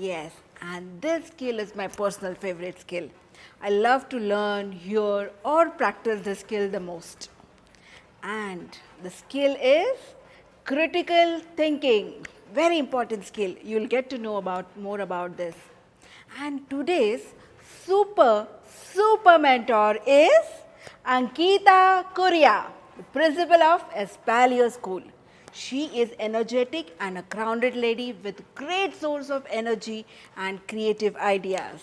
Yes, and this skill is my personal favorite skill. I love to learn, hear or practice this skill the most. And the skill is critical thinking. Very important skill. You will get to know more about this. And today's super mentor is Ankita Kurya, the principal of Espalier School. She is energetic and a grounded lady with great source of energy and creative ideas.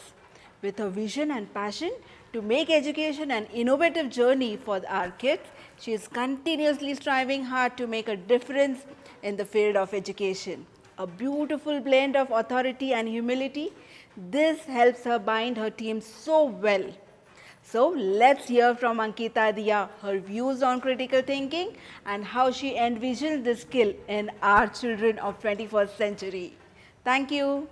With her vision and passion to make education an innovative journey for our kids, she is continuously striving hard to make a difference in the field of education. A beautiful blend of authority and humility. This helps her bind her team so well. So let's hear from Ankita Diya, her views on critical thinking and how she envisions this skill in our children of 21st century. Thank you.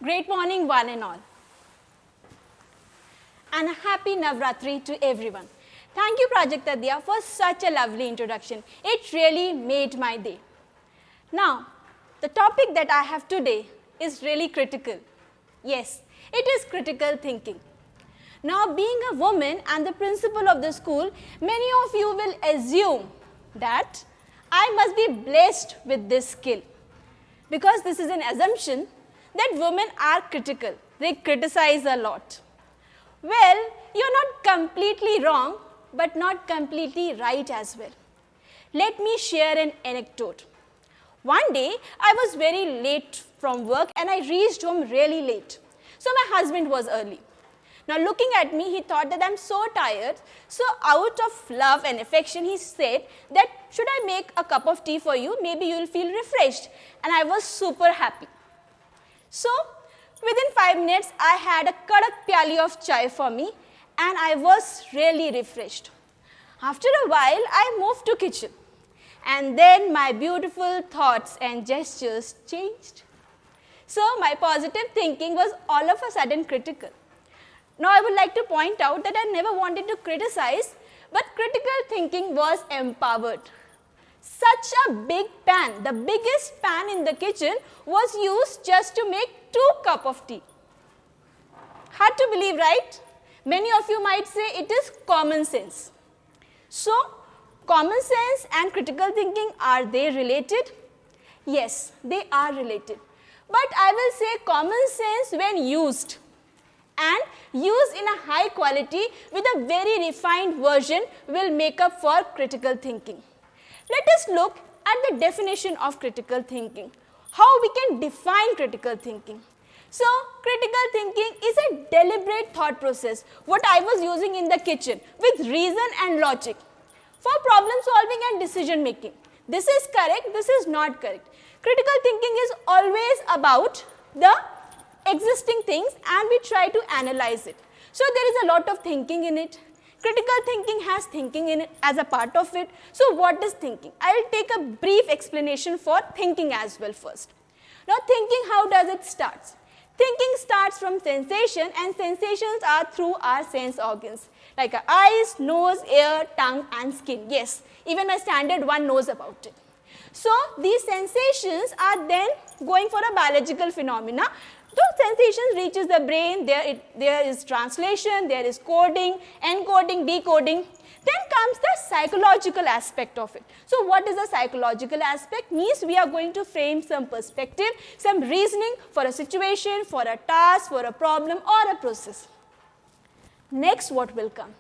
Great morning, one and all. And a happy Navratri to everyone. Thank you, Prajakta Diya, for such a lovely introduction. It really made my day. Now, the topic that I have today is really critical. Yes, it is critical thinking. Now, being a woman and the principal of the school, many of you will assume that I must be blessed with this skill. Because this is an assumption that women are critical. They criticize a lot. Well, you're not completely wrong, but not completely right as well. Let me share an anecdote. One day, I was very late from work and I reached home really late. So my husband was early. Now looking at me, he thought that I'm so tired. So out of love and affection, he said that, should I make a cup of tea for you? Maybe you'll feel refreshed. And I was super happy. So within 5 minutes, I had a kadak pyali of chai for me and I was really refreshed. After a while, I moved to kitchen. And then my beautiful thoughts and gestures changed. So my positive thinking was all of a sudden critical. Now I would like to point out that I never wanted to criticize, but critical thinking was empowered. Such a big pan, the biggest pan in the kitchen, was used just to make 2 cups of tea. Hard to believe, right? Many of you might say it is common sense. So, common sense and critical thinking, are they related? Yes, they are related. But I will say common sense when used and used in a high quality with a very refined version will make up for critical thinking. Let us look at the definition of critical thinking. How we can define critical thinking. So, critical thinking is a deliberate thought process, what I was using in the kitchen, with reason and logic for problem solving and decision making. This is correct, this is not correct. Critical thinking is always about the existing things and we try to analyze it. So there is a lot of thinking in it. Critical thinking has thinking in it as a part of it. So what is thinking? I will take a brief explanation for thinking as well first. Now thinking, how does it start? Thinking starts from sensation, and sensations are through our sense organs like our eyes, nose, ear, tongue and skin. Yes, even my standard one knows about it. So these sensations are then going for a biological phenomena. Those sensations reaches the brain, there is translation, there is coding, encoding, decoding. Then comes the psychological aspect of it. So what is the psychological aspect? Means we are going to frame some perspective, some reasoning for a situation, for a task, for a problem or a process. Next, what will come?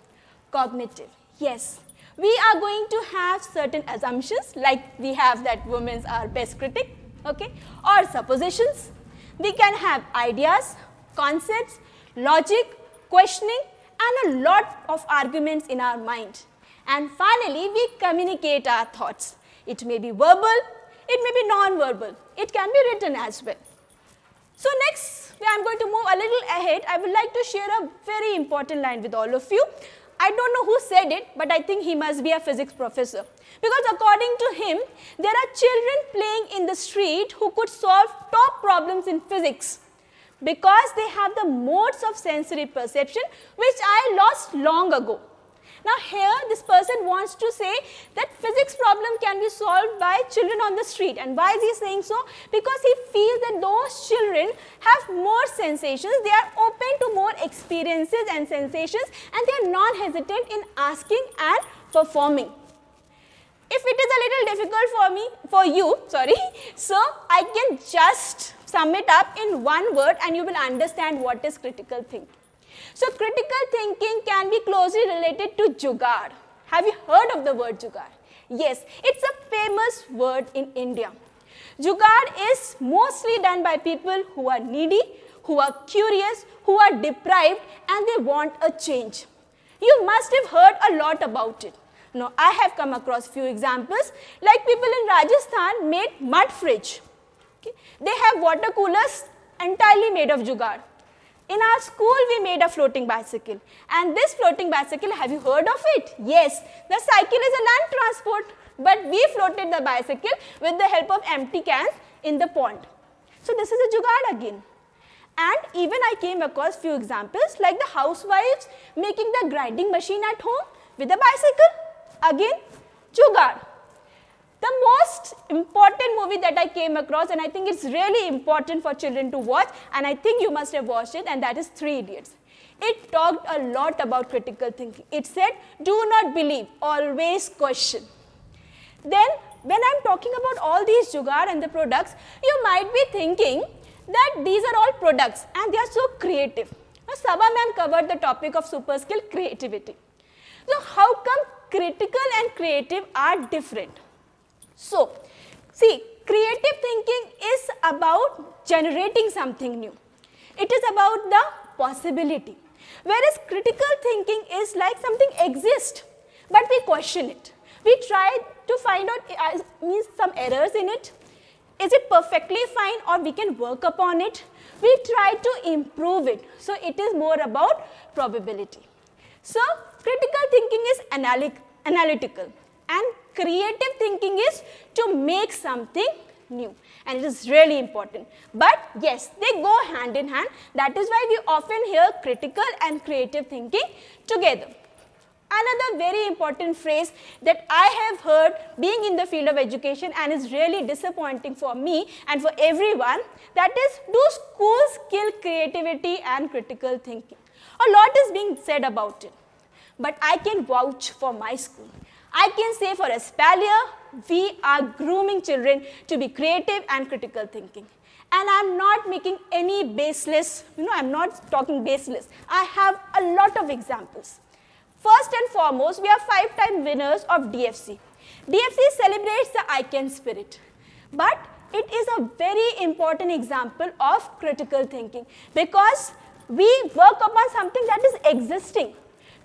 Cognitive. Yes, we are going to have certain assumptions, like we have that women are best critic, okay, or suppositions. We can have ideas, concepts, logic, questioning, and a lot of arguments in our mind. And finally, we communicate our thoughts. It may be verbal, it may be non-verbal. It can be written as well. So next, I am going to move a little ahead. I would like to share a very important line with all of you. I don't know who said it, but I think he must be a physics professor. Because according to him, there are children playing in the street who could solve top problems in physics because they have the modes of sensory perception which I lost long ago. Now here this person wants to say that physics problem can be solved by children on the street. And why is he saying so? Because he feels that those children have more sensations, they are open to more experiences and sensations, and they are non-hesitant in asking and performing. If it is a little difficult for you, so I can just sum it up in one word and you will understand what is critical thinking. So critical thinking can be closely related to jugaad. Have you heard of the word jugaad? Yes, it's a famous word in India. Jugaad is mostly done by people who are needy, who are curious, who are deprived, and they want a change. You must have heard a lot about it. Now, I have come across few examples, like people in Rajasthan made mud fridge. Okay. They have water coolers entirely made of jugaad. In our school, we made a floating bicycle. And this floating bicycle, have you heard of it? Yes, the cycle is a land transport, but we floated the bicycle with the help of empty cans in the pond. So this is a jugaad again. And even I came across few examples like the housewives making the grinding machine at home with a bicycle. Again, jugaad. The most important movie that I came across, and I think it's really important for children to watch, and I think you must have watched it, and that is 3 Idiots. It talked a lot about critical thinking. It said, do not believe, always question. Then, when I'm talking about all these jugaad and the products, you might be thinking that these are all products and they are so creative. Now, Sabha ma'am covered the topic of super skill creativity. So, how come critical and creative are different? So, see, creative thinking is about generating something new. It is about the possibility. Whereas critical thinking is like something exists, but we question it. We try to find out some errors in it. Is it perfectly fine, or we can work upon it? We try to improve it. So, it is more about probability. So, critical thinking is analytical, and creative thinking is to make something new, and it is really important. But yes, they go hand in hand. That is why we often hear critical and creative thinking together. Another very important phrase that I have heard being in the field of education and is really disappointing for me and for everyone, that is, do schools kill creativity and critical thinking? A lot is being said about it, but I can vouch for my school. I can say for Espalier, we are grooming children to be creative and critical thinking. And I'm not making any baseless, I'm not talking baseless. I have a lot of examples. First and foremost, we are 5-time winners of DFC. DFC celebrates the I Can spirit. But it is a very important example of critical thinking because we work upon something that is existing.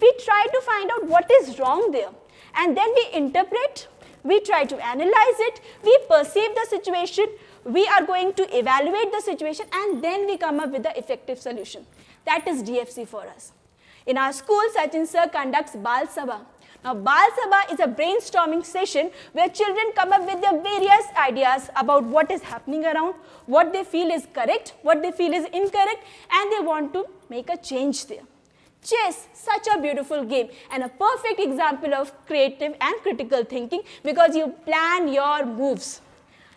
We try to find out what is wrong there. And then we interpret, we try to analyze it, we perceive the situation, we are going to evaluate the situation, and then we come up with the effective solution. That is DFC for us. In our school, Sachin sir conducts Bal Sabha. Now, Bal Sabha is a brainstorming session where children come up with their various ideas about what is happening around, what they feel is correct, what they feel is incorrect, and they want to make a change there. Chess, such a beautiful game and a perfect example of creative and critical thinking because you plan your moves.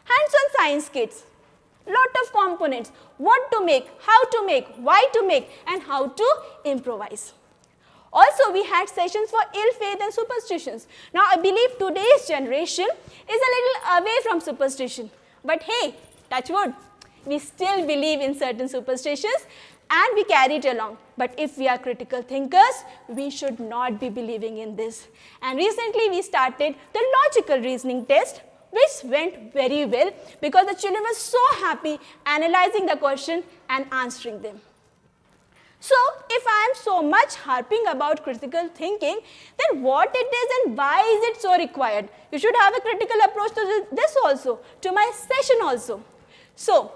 Hands-on science kits, lot of components, what to make, how to make, why to make, and how to improvise. Also, we had sessions for ill faith and superstitions. Now, I believe today's generation is a little away from superstition. But hey, touch wood, we still believe in certain superstitions and we carry it along. But if we are critical thinkers, we should not be believing in this. And recently, we started the logical reasoning test, which went very well because the children were so happy analyzing the question and answering them. So, if I am so much harping about critical thinking, then what it is and why is it so required? You should have a critical approach to this also, to my session also. So,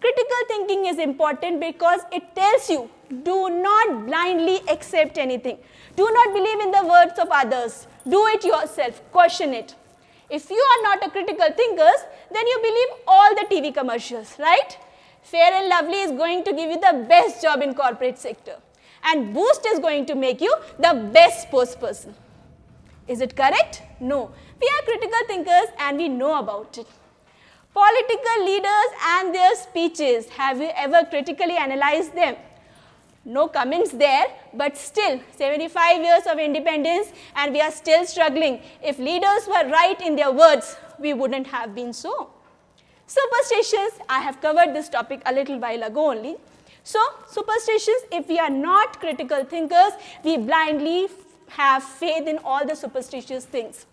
critical thinking is important because it tells you, do not blindly accept anything. Do not believe in the words of others. Do it yourself, question it. If you are not a critical thinker, then you believe all the TV commercials, right? Fair and Lovely is going to give you the best job in corporate sector. And Boost is going to make you the best sports person. Is it correct? No. We are critical thinkers and we know about it. Political leaders and their speeches, have you ever critically analyzed them? No comments there, but still 75 years of independence and we are still struggling. If leaders were right in their words, we wouldn't have been so. Superstitions, I have covered this topic a little while ago only. So, superstitions, if we are not critical thinkers, we blindly have faith in all the superstitious things.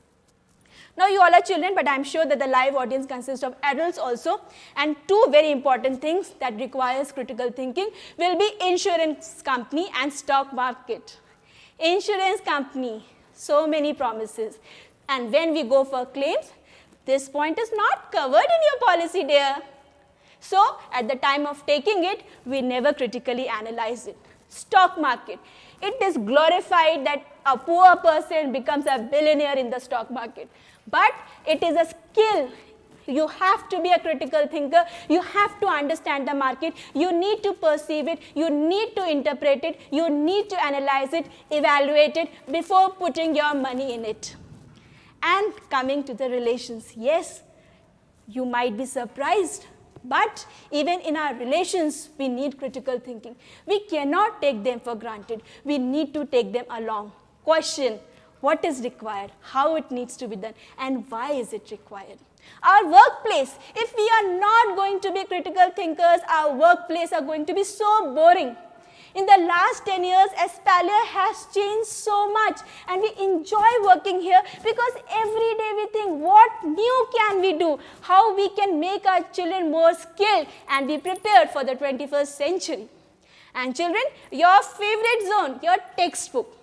Now, you all are children, but I am sure that the live audience consists of adults also. And two very important things that requires critical thinking will be insurance company and stock market. Insurance company, so many promises. And when we go for claims, this point is not covered in your policy, dear. So, at the time of taking it, we never critically analyze it. Stock market. It is glorified that a poor person becomes a billionaire in the stock market. But it is a skill. You have to be a critical thinker. You have to understand the market. You need to perceive it. You need to interpret it. You need to analyze it, evaluate it before putting your money in it. And coming to the relations, yes, you might be surprised. But even in our relations, we need critical thinking. We cannot take them for granted. We need to take them along. Question, what is required, how it needs to be done, and why is it required? Our workplace, if we are not going to be critical thinkers, our workplace are going to be so boring. In the last 10 years, Espalier has changed so much and we enjoy working here because every day we think what new can we do, how we can make our children more skilled and be prepared for the 21st century. And children, your favorite zone, your textbook.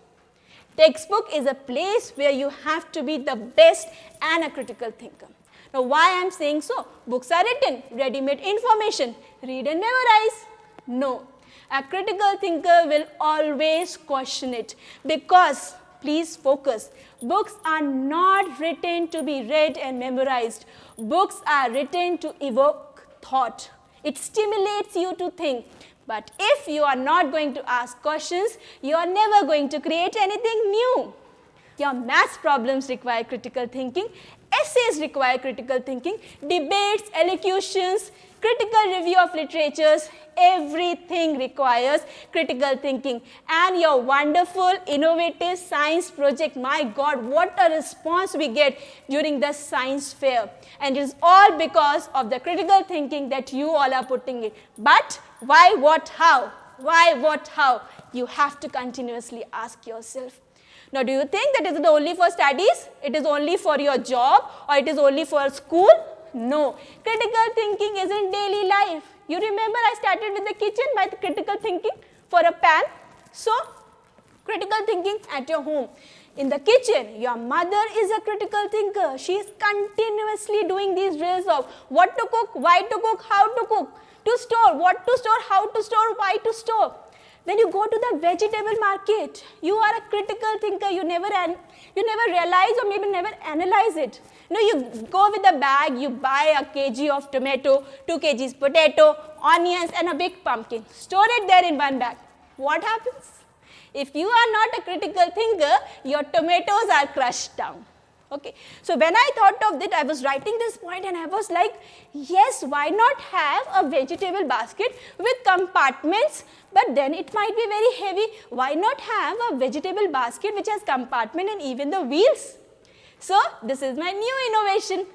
Textbook is a place where you have to be the best and a critical thinker. Now why I am saying so? Books are written, ready-made information, read and memorize. No. A critical thinker will always question it because, please focus, books are not written to be read and memorized. Books are written to evoke thought. It stimulates you to think. But if you are not going to ask questions, you are never going to create anything new. Your maths problems require critical thinking, essays require critical thinking, debates, elocutions, critical review of literatures, everything requires critical thinking. And your wonderful, innovative science project, my God, what a response we get during the science fair. And it is all because of the critical thinking that you all are putting it. But why, what, how? Why, what, how? You have to continuously ask yourself. Now, do you think that it is only for studies? It is only for your job? Or it is only for school? No. Critical thinking is in daily life. You remember I started with the kitchen by the critical thinking for a pan. So, critical thinking at your home. In the kitchen, your mother is a critical thinker. She is continuously doing these drills of what to cook, why to cook, how to cook, to store, what to store, how to store, why to store. When you go to the vegetable market, you are a critical thinker. You never realize or maybe never analyze it. You go with a bag, you buy a kg of tomato, 2 kgs potato, onions and a big pumpkin. Store it there in one bag. What happens? If you are not a critical thinker, your tomatoes are crushed down. Okay. So when I thought of it, I was writing this point and I was like, yes, why not have a vegetable basket with compartments, but then it might be very heavy. Why not have a vegetable basket which has compartment and even the wheels? So this is my new innovation.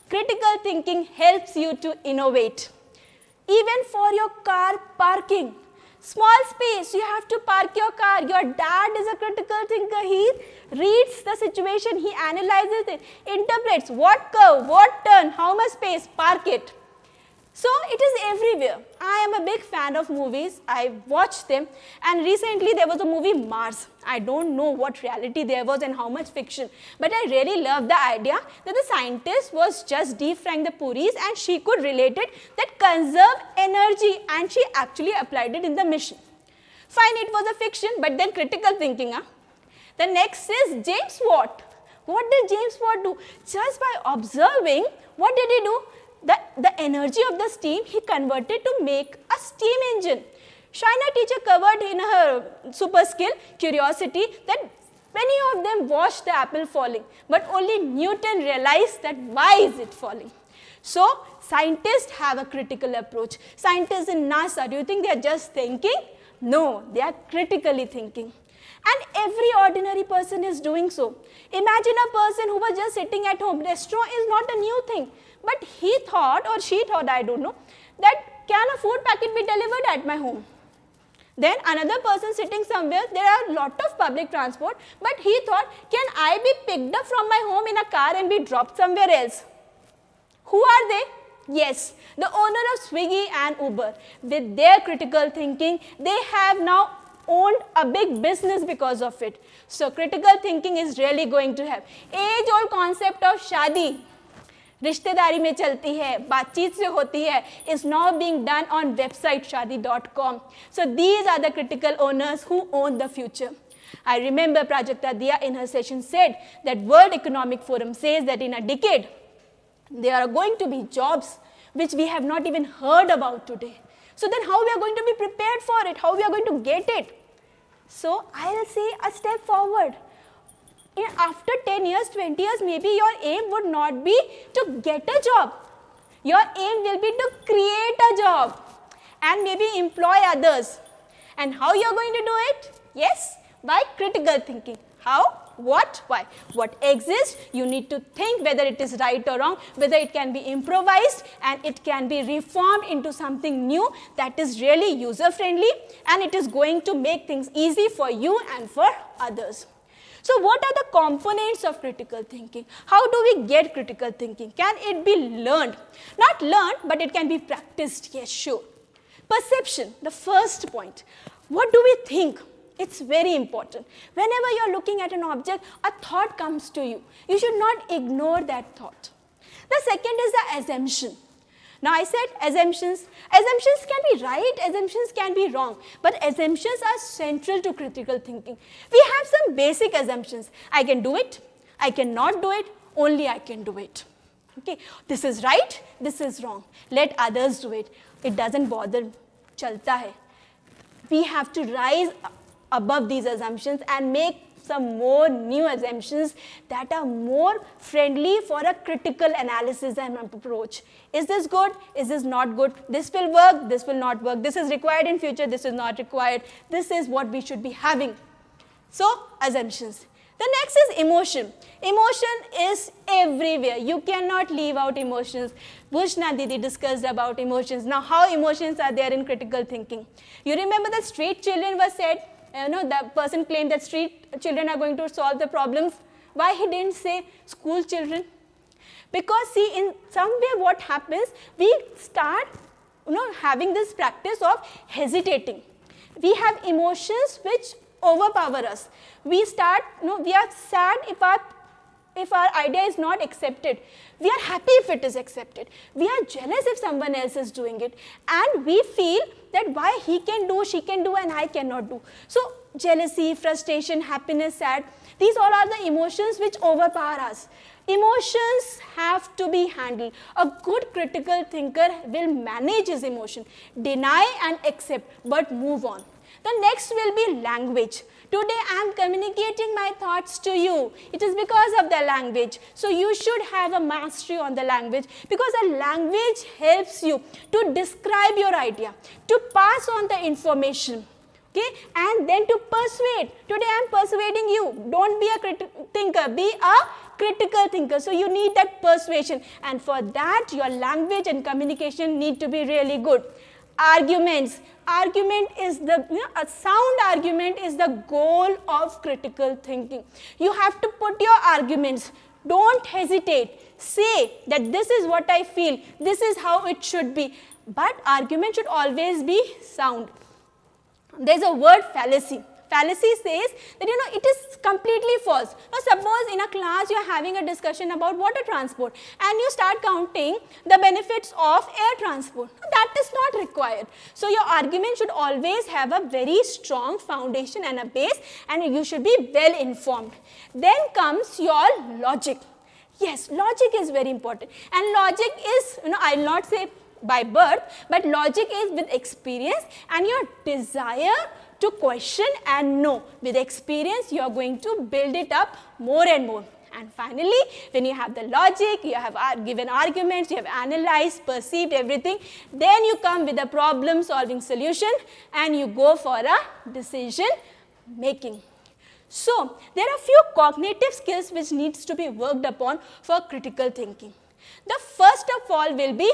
Critical thinking helps you to innovate. Even for your car parking. Small space, you have to park your car. Your dad is a critical thinker. He reads the situation, he analyzes it, interprets what curve, what turn, how much space, park it. So it is everywhere. I am a big fan of movies. I watch them and recently there was a movie Mars. I don't know what reality there was and how much fiction. But I really love the idea that the scientist was just deep frying the puris and she could relate it that conserve energy and she actually applied it in the mission. Fine, it was a fiction but then critical thinking. The next is James Watt. What did James Watt do? Just by observing, what did he do? The energy of the steam he converted to make a steam engine. Shaina teacher covered in her super skill, curiosity, that Many of them watched the apple falling, but only Newton realized that why is it falling. So scientists have a critical approach. Scientists in NASA, do you think they are just thinking? No, they are critically thinking. And every ordinary person is doing so. Imagine a person who was just sitting at home. Restaurant is not a new thing. But he thought, or she thought, I don't know, that can a food packet be delivered at my home? Then another person sitting somewhere, there are a lot of public transport, but he thought, can I be picked up from my home in a car and be dropped somewhere else? Who are they? Yes, the owner of Swiggy and Uber. With their critical thinking, they have now owned a big business because of it. So critical thinking is really going to have. Age-old concept of shadi, रिश्तेदारी में चलती है, बातचीत से होती है, is now being done on website shadi.com. So these are the critical owners who own the future. I remember Prajakta Diya in her session said that World Economic Forum says that in a decade, there are going to be jobs which we have not even heard about today. So then how we are going to be prepared for it? How we are going to get it? So I'll say a step forward. After 10 years, 20 years, maybe your aim would not be to get a job. Your aim will be to create a job and maybe employ others. And how you are going to do it? Yes, by critical thinking. How? What? Why? What exists, you need to think whether it is right or wrong, whether it can be improvised and it can be reformed into something new that is really user-friendly and it is going to make things easy for you and for others. So what are the components of critical thinking? How do we get critical thinking? Can it be learned? Not learned, but it can be practiced. Yes, sure. Perception, the first point. What do we think? It's very important. Whenever you're looking at an object, a thought comes to you. You should not ignore that thought. The second is the assumption. Now I said assumptions. Assumptions can be right, assumptions can be wrong, but assumptions are central to critical thinking. We have some basic assumptions. I can do it, I cannot do it, only I can do it. Okay, this is right, this is wrong. Let others do it. It doesn't bother, chalta hai. We have to rise above these assumptions and make some more new assumptions that are more friendly for a critical analysis and approach. Is this good? Is this not good? This will work, this will not work. This is required in future, this is not required. This is what we should be having. So, assumptions. The next is emotion. Emotion is everywhere. You cannot leave out emotions. Bhushna Didi discussed about emotions. Now, how emotions are there in critical thinking? You remember the street children were said, that person claimed that street children are going to solve the problems. Why he didn't say school children? Because see, in some way what happens, we start having this practice of hesitating. We have emotions which overpower us. We start, we are sad if our idea is not accepted. We are happy if it is accepted. We are jealous if someone else is doing it. And we feel that why he can do, she can do and I cannot do. So jealousy, frustration, happiness, sad, these all are the emotions which overpower us. Emotions have to be handled. A good critical thinker will manage his emotion, deny and accept, but move on. The next will be language. Today I am communicating my thoughts to you. It is because of the language. So you should have a mastery on the language because a language helps you to describe your idea, to pass on the information. Okay, and then to persuade. Today I am persuading you. Don't be a thinker, be a critical thinker. So you need that persuasion, and for that your language and communication need to be really good. Arguments. Argument is a sound argument is the goal of critical thinking. You have to put your arguments. Don't hesitate. Say that this is what I feel. This is how it should be. But argument should always be sound. There's a word fallacy. Fallacy says that it is completely false. Now suppose in a class you are having a discussion about water transport and you start counting the benefits of air transport. That is not required. So your argument should always have a very strong foundation and a base, and you should be well informed. Then comes your logic. Yes, logic is very important, and logic is, I will not say by birth, but logic is with experience and your desire to question and know. With experience, you are going to build it up more and more. And finally, when you have the logic, you have given arguments, you have analyzed, perceived everything, then you come with a problem solving solution and you go for a decision making. So, there are few cognitive skills which needs to be worked upon for critical thinking. The first of all will be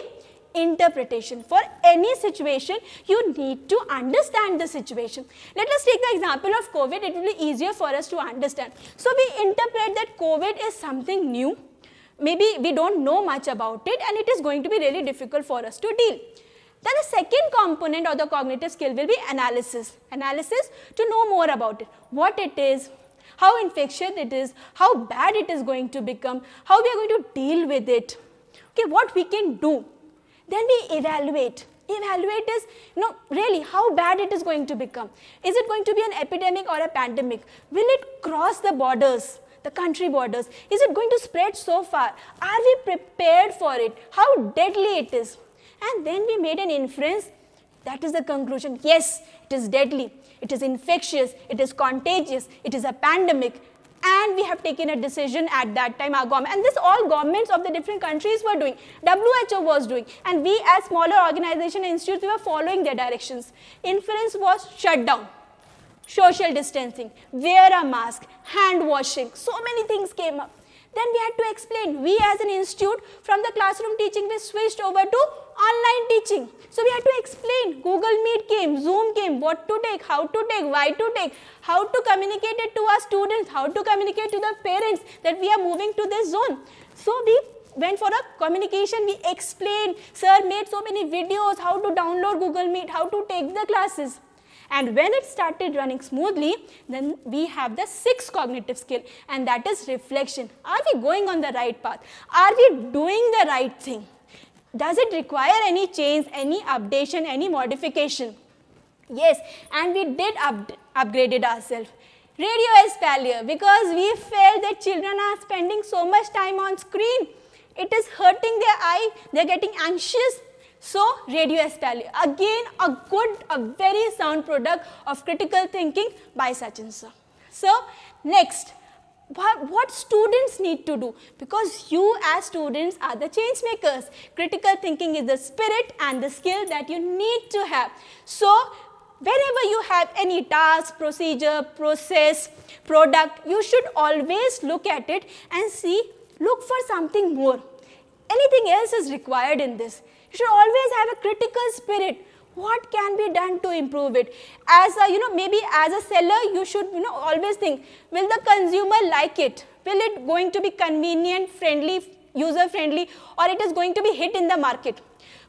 interpretation. For any situation, you need to understand the situation. Let us take the example of COVID. It will be easier for us to understand. So, we interpret that COVID is something new. Maybe we don't know much about it and it is going to be really difficult for us to deal. Then the second component of the cognitive skill will be analysis. Analysis to know more about it. What it is, how infectious it is, how bad it is going to become, how we are going to deal with it. Okay, what we can do. Then we evaluate. Evaluate is, really how bad it is going to become. Is it going to be an epidemic or a pandemic? Will it cross the borders, the country borders? Is it going to spread so far? Are we prepared for it? How deadly it is? And then we made an inference. That is the conclusion. Yes, it is deadly. It is infectious. It is contagious. It is a pandemic. And we have taken a decision at that time, our government, and this all governments of the different countries were doing, WHO was doing, and we as smaller organization and institutes, we were following their directions. Inference was shut down, social distancing, wear a mask, hand washing, so many things came up. Then we had to explain, we as an institute from the classroom teaching, we switched over to online teaching. So we had to explain, Google Meet came, Zoom came, what to take, how to take, why to take, how to communicate it to our students, how to communicate to the parents that we are moving to this zone. So we went for a communication, we explained, sir made so many videos, how to download Google Meet, how to take the classes. And when it started running smoothly, then we have the sixth cognitive skill, and that is reflection. Are we going on the right path? Are we doing the right thing? Does it require any change, any updation, any modification? Yes, and we did upgraded ourselves. Radio Espalier, because we felt that children are spending so much time on screen. It is hurting their eye, they are getting anxious. So, Radio Espalier, again a very sound product of critical thinking by Sachin sir. So, next, what students need to do? Because you as students are the change makers. Critical thinking is the spirit and the skill that you need to have. So, whenever you have any task, procedure, process, product, you should always look at it and look for something more. Anything else is required in this. You should always have a critical spirit. What can be done to improve it? As a, maybe as a seller, you should, always think, will the consumer like it? Will it going to be convenient, friendly, user friendly, or it is going to be hit in the market?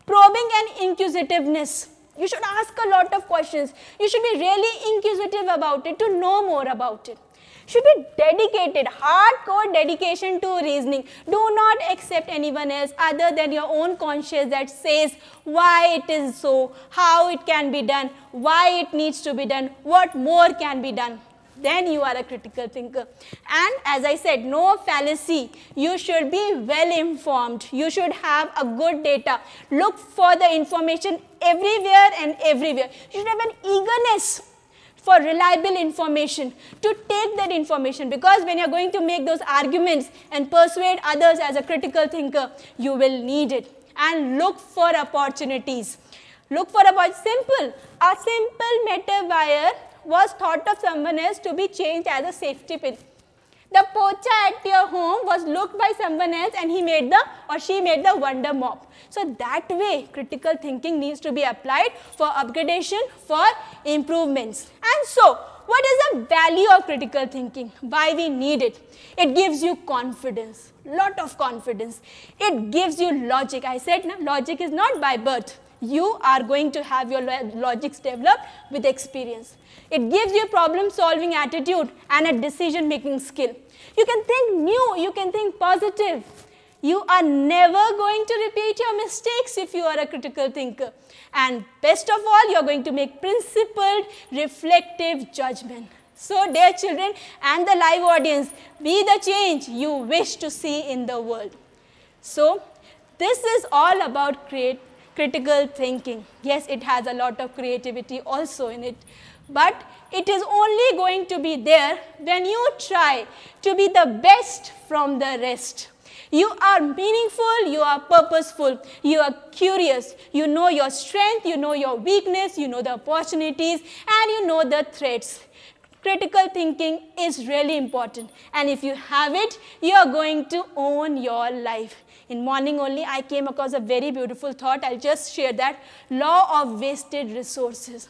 Probing and inquisitiveness. You should ask a lot of questions. You should be really inquisitive about it to know more about it. Should be dedicated, hardcore dedication to reasoning. Do not accept anyone else other than your own conscience that says why it is so, how it can be done, why it needs to be done, what more can be done. Then you are a critical thinker. And as I said, no fallacy. You should be well informed. You should have a good data. Look for the information everywhere and everywhere. You should have an eagerness for reliable information, to take that information, because when you are going to make those arguments and persuade others as a critical thinker, you will need it. And look for opportunities. Look for a simple metal wire was thought of someone else to be changed as a safety pin. The pocha at your home was looked by someone else and she made the wonder mop. So that way, critical thinking needs to be applied for upgradation, for improvements. And so, what is the value of critical thinking? Why we need it? It gives you confidence, lot of confidence. It gives you logic. I said logic is not by birth. You are going to have your logics developed with experience. It gives you a problem-solving attitude and a decision-making skill. You can think new, you can think positive. You are never going to repeat your mistakes if you are a critical thinker. And best of all, you are going to make principled, reflective judgment. So, dear children and the live audience, be the change you wish to see in the world. So, this is all about critical thinking. Yes, it has a lot of creativity also in it. but it is only going to be there when you try to be the best from the rest. You are meaningful, you are purposeful, you are curious, you know your strength, you know your weakness, you know the opportunities, and you know the threats. Critical thinking is really important, and if you have it, you are going to own your life. In morning only, I came across a very beautiful thought. I'll just share that. Law of wasted resources.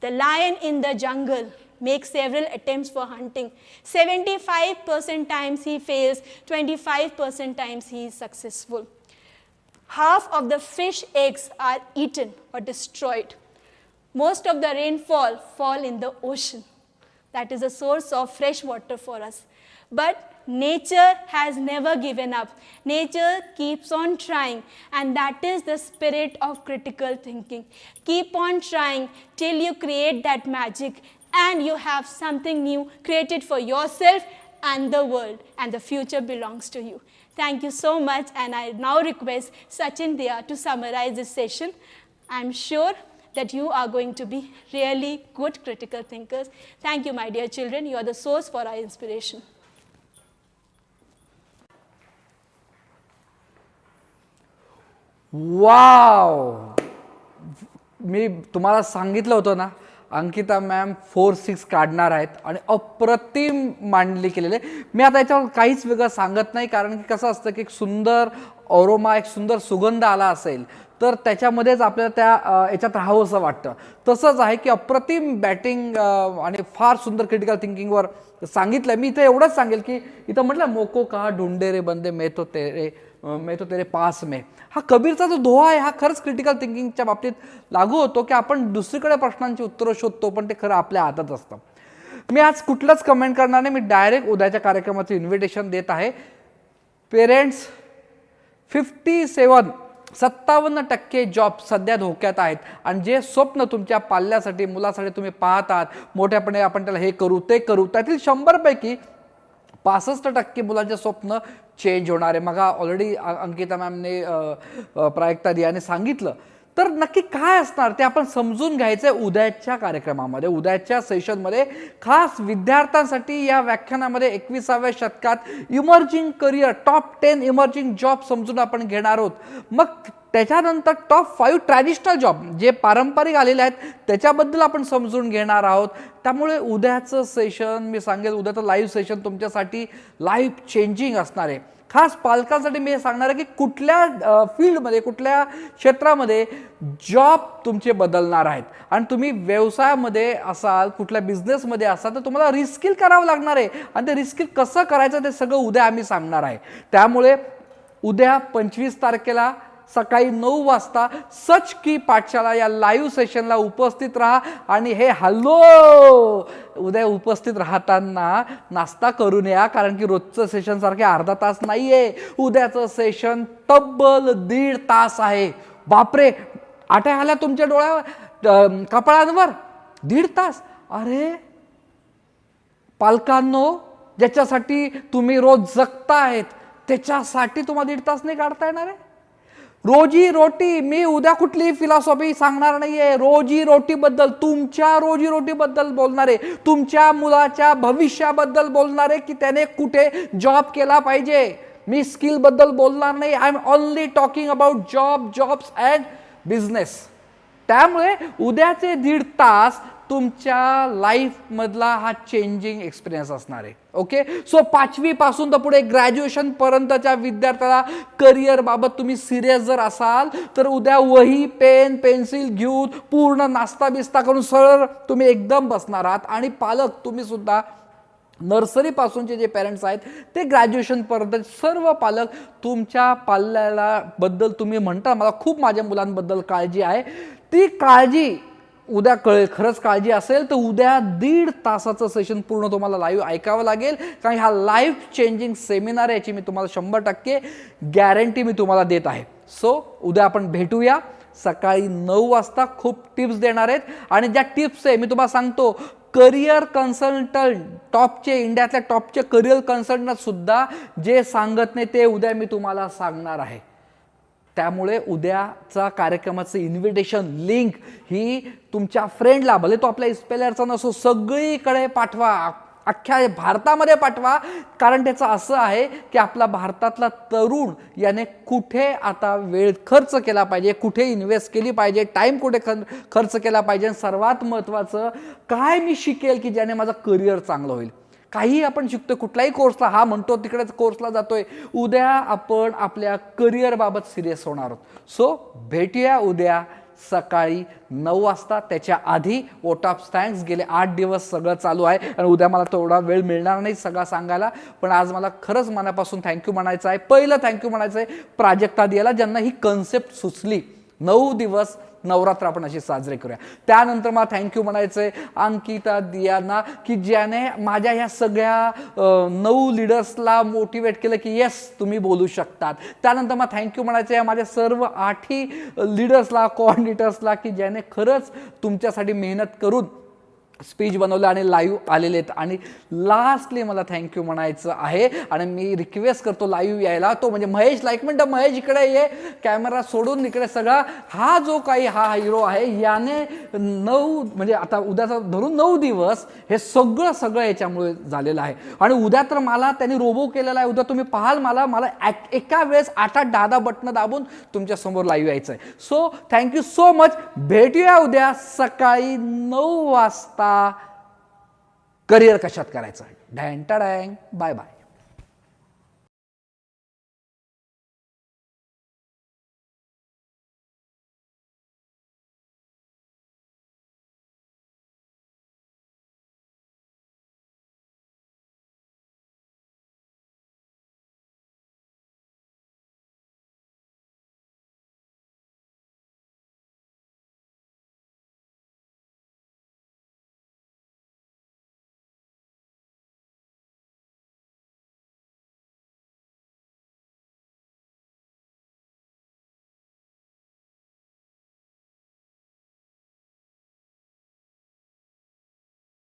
The lion in the jungle makes several attempts for hunting. 75% times he fails, 25% times he is successful. Half of the fish eggs are eaten or destroyed. Most of the rainfall fall in the ocean. That is a source of fresh water for us. But nature has never given up. Nature keeps on trying, and that is the spirit of critical thinking. Keep on trying till you create that magic and you have something new created for yourself and the world, and the future belongs to you. Thank you so much, and I now request Sachin Dia to summarize this session. I'm sure that you are going to be really good critical thinkers. Thank you, my dear children. You are the source for our inspiration. वाव, मी तुम्हाला सांगितलं होतं ना, Ankita ma'am 4-6 काढणार आहेत आणि अप्रतिम मांडली केलेले. मी आता याच्यावर काहीच वेगळं सांगत नाही, कारण की कसं असतं की एक सुंदर अरोमा, एक सुंदर सुगंध आला असेल तर त्याच्यामध्येच आपल्याला त्या याच्यात राहावंसं वाटतं. तसंच आहे की अप्रतिम बॅटिंग आणि फार सुंदर क्रिटिकल थिंकिंगवर सांगितलं. मी इथे एवढंच सांगेल की इथं म्हटलं मोको कहा ढूंढे रे बंदे मैं तो तेरे पास में. हा कबीरचा जो दोहा आहे हा खरंच क्रिटिकल थिंकिंगच्या बाबतीत लागू होतो की आपण दुसरीकडे प्रश्नांची उत्तरं शोधतो, पण ते खरं आपल्या हातात असतं. मी आज कुठलंच कमेंट करणार नाही. मी डायरेक्ट उद्याच्या कार्यक्रमाचं इन्व्हिटेशन देत आहे. पेरेंट्स, 57% जॉब सध्या धोक्यात आहेत, आणि जे स्वप्न तुमच्या पाल्यासाठी, मुलासाठी तुम्ही पाहतात, मोठ्यापणे आपण त्याला हे करू ते करू, त्यातील 100 पैकी 65% मुलांचे स्वप्न चेंज होणार आहे. मग ऑलरेडी अंकिता मॅमने प्रायक्ता दियाने सांगितलं. तर नक्की काय असणार ते आपण समजून घ्यायचं आहे उद्याच्या कार्यक्रमामध्ये, उद्याच्या सेशनमध्ये. खास विद्यार्थ्यांसाठी या व्याख्यानामध्ये 21व्या शतकात emerging career, top 10 emerging job समजून आपण घेणार आहोत. मग त्याच्यानंतर टॉप 5 ट्रॅडिशनल जॉब जे पारंपरिक आलेले आहेत त्याच्याबद्दल आपण समजून घेणार आहोत. त्यामुळे उद्याचं सेशन, मी सांगेल उद्याचं लाईव्ह सेशन तुमच्यासाठी लाईफ चेंजिंग असणार आहे. खास पालकांसाठी मी हे सांगणार आहे की कुठल्या फील्डमध्ये, कुठल्या क्षेत्रामध्ये जॉब तुमचे बदलणार आहेत, आणि तुम्ही व्यवसायामध्ये असाल, कुठल्या बिझनेसमध्ये असाल तर तुम्हाला रिस्किल करावं लागणार आहे, आणि ते रिस्किल कसं करायचं ते सगळं उद्या आम्ही सांगणार आहे. त्यामुळे उद्या 25 तारखेला सकाळी 9 वाजता सच की पाठशाला या लाईव्ह सेशनला उपस्थित राहा. आणि हे हॅलो, उद्या उपस्थित राहताना नाश्ता करून या, कारण की रोजचं सेशन सारखे अर्धा तास नाहीये. उद्याचं सेशन तब्बल 1.5 तास आहे. बापरे, आठ्या आल्या तुमच्या डोळ्यावर, कपाळांवर. 1.5 तास. अरे पालकांनो, ज्याच्यासाठी तुम्ही रोज जगता आहेत त्याच्यासाठी तुम्हाला 1.5 तास नाही काढता येणार आहे? रोजी रोटी, मी उद्या कुठलीही फिलॉसॉफी सांगणार नाहीये. रोजी रोटीबद्दल, तुमच्या रोजी रोटीबद्दल बोलणार आहे, तुमच्या मुलाच्या भविष्याबद्दल बोलणार आहे की त्याने कुठे जॉब केला पाहिजे. मी स्किल बद्दल बोलणार नाही. I am only talking about jobs and business. त्यामुळे उद्याचे 1.5 तास तुमच्या लाईफ मधला हा चेंजिंग एक्सपिरियन्स असणार आहे. ओके, सो 5वी पासून तर पुढे ग्रॅज्युएशन पर्यंतच्या विद्यार्थ्याला करिअर बाबत तुम्ही सिरियस जर असाल तर उद्या वही, पेन, पेन्सिल घेऊन पूर्ण नाश्ता बिस्ता करून सरळ तुम्ही एकदम बसणार आहात. आणि पालक, तुम्ही सुद्धा नर्सरी पासूनचे जे पेरेंट्स आहेत ते ग्रॅज्युएशन पर्यंत सर्व पालक तुमच्या पाल्याला बद्दल तुम्ही म्हणता मला खूप माझ्या मुलांबद्दल काळजी आहे, ती काळजी उद्या कळेल. खरंच काळजी असेल तर उद्या 1.5 तासाचं सेशन पूर्ण तुम्हाला लाईव्ह ऐकावं लागेल, कारण हा लाईफ चेंजिंग सेमिनार आहे, याची मी तुम्हाला 100% गॅरंटी मी तुम्हाला देत आहे. सो उद्या आपण भेटूया सकाळी 9 वाजता. खूप टिप्स देणार आहेत, आणि ज्या टिप्स आहे मी तुम्हाला सांगतो, करिअर कन्सल्टंट टॉपचे, इंडियातल्या टॉपचे करिअर कन्सल्टंट सुद्धा जे सांगत नाही ते उद्या मी तुम्हाला सांगणार आहे. त्यामुळे उद्याचा कार्यक्रमाचं इन्व्हिटेशन लिंक ही तुमच्या फ्रेंडला, भले तो आपल्या इस्पेलियरचा नसो, सगळीकडे पाठवा, अख्ख्या भारतामध्ये पाठवा. कारण त्याचं असं आहे की आपला भारतातला तरुण याने कुठे आता वेळ खर्च केला पाहिजे, कुठे इन्व्हेस्ट केली पाहिजे, टाईम कुठे खर्च केला पाहिजे, सर्वात महत्त्वाचं काय मी शिकेल की ज्याने माझं करिअर चांगलं होईल. काही आपण शिकतो, कुठलाही कोर्सला, हा म्हणतो तिकडेच कोर्सला जातोय, उद्या आपण आपल्या करिअरबाबत सिरियस होणार आहोत. सो भेटूया उद्या सकाळी 9 वाजता. त्याच्या आधी वोट ऑफ थँक्स. गेले 8 दिवस सगळं चालू आहे आणि उद्या मला तेवढा वेळ मिळणार नाही सगळं सांगायला, पण आज मला खरंच मनापासून थँक्यू म्हणायचं आहे. पहिलं थँक्यू म्हणायचं आहे प्राजक्ता दियाला, ज्यांना ही कन्सेप्ट सुचली. 9 दिवस नवरात्र आपण अशी साजरे करूया. त्यानंतर मला थँक्यू म्हणायचं आहे अंकिता दियांना, की ज्याने माझ्या ह्या सगळ्या 9 लीडर्सला मोटिवेट केलं की येस तुम्ही बोलू शकतात. त्यानंतर मला थँक्यू म्हणायचं आहे माझ्या सर्व 8ही लीडर्सला, कोऑर्डिनेटर्सला, की ज्याने खरंच तुमच्यासाठी मेहनत करून स्पीच बनवलं आणि लाईव्ह आलेले आहेत. आणि लास्टली मला थँक्यू म्हणायचं आहे आणि मी रिक्वेस्ट करतो लाईव्ह यायला, तो म्हणजे महेश. एक मिनटं महेश, इकडे ये, कॅमेरा सोडून इकडे. सगळा हा जो काही हा हिरो आहे, याने 9 म्हणजे आता उद्याचा धरून 9 दिवस हे सगळं याच्यामुळे झालेलं आहे. आणि उद्या तर मला त्यांनी रोबो केलेला आहे. उद्या तुम्ही पाहाल मला एका वेळेस 8-8, 10-10 बटणं दाबून तुमच्यासमोर लाईव्ह यायचं आहे. So thank you so much. भेटूया उद्या सकाळी 9 वाजता. करिअर कशात करायचं. डॅन टाडॅंग. Bye bye.